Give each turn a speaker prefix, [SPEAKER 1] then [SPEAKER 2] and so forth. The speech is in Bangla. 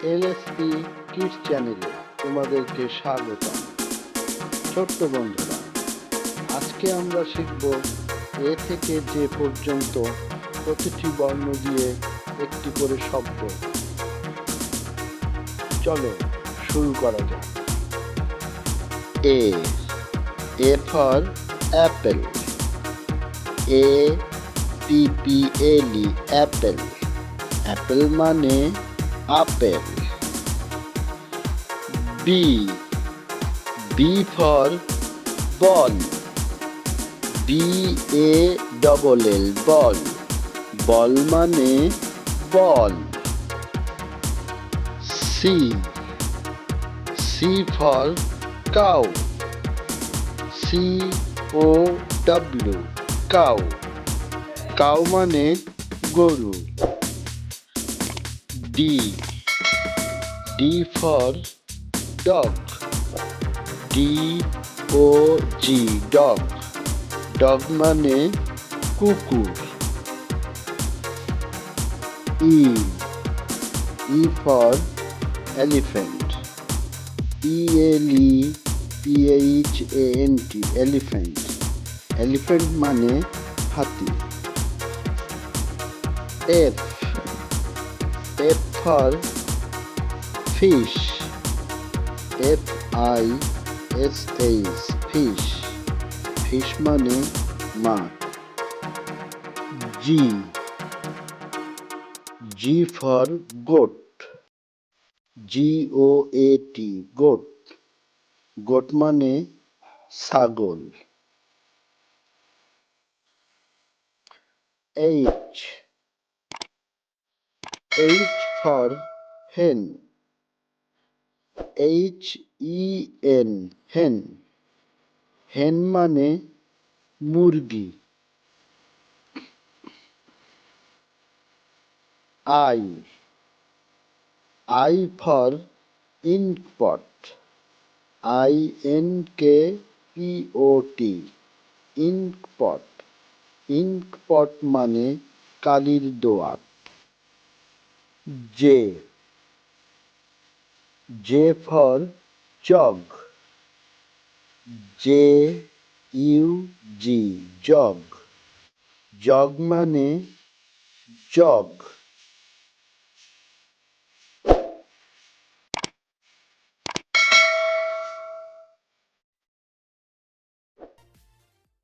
[SPEAKER 1] এলএসপি কিডস চ্যানেলে তোমাদেরকে স্বাগতম। ছোট্ট বন্ধুরা, আজকে আমরা শিখব এ থেকে যে পর্যন্ত প্রতিটি বর্ণ দিয়ে একটি করে শব্দ। চলো শুরু করা যাক। A A for apple, A P P L E apple. Apple মানে আপেল। B B for ball, BALL ball. Ball মানে ball. C C for cow, COW cow. Cow মানে গরু। D D for dog, DOG dog. Dog মানে কুকুর। E for elephant, ELEPHANT elephant. Elephant মানে হাতি। F F for fish, FISH fish. Fish মানে মাছ। G for goat, GOAT goat. Goat মানে ছাগল। এইচ ফর হেন, HEN হেন। হেন মানে মুরগি। I for inkpot, INKPOT inkpot. Inkpot মানে কালির দোয়াত। J for jug, JUG jug. Jug মানে জগ।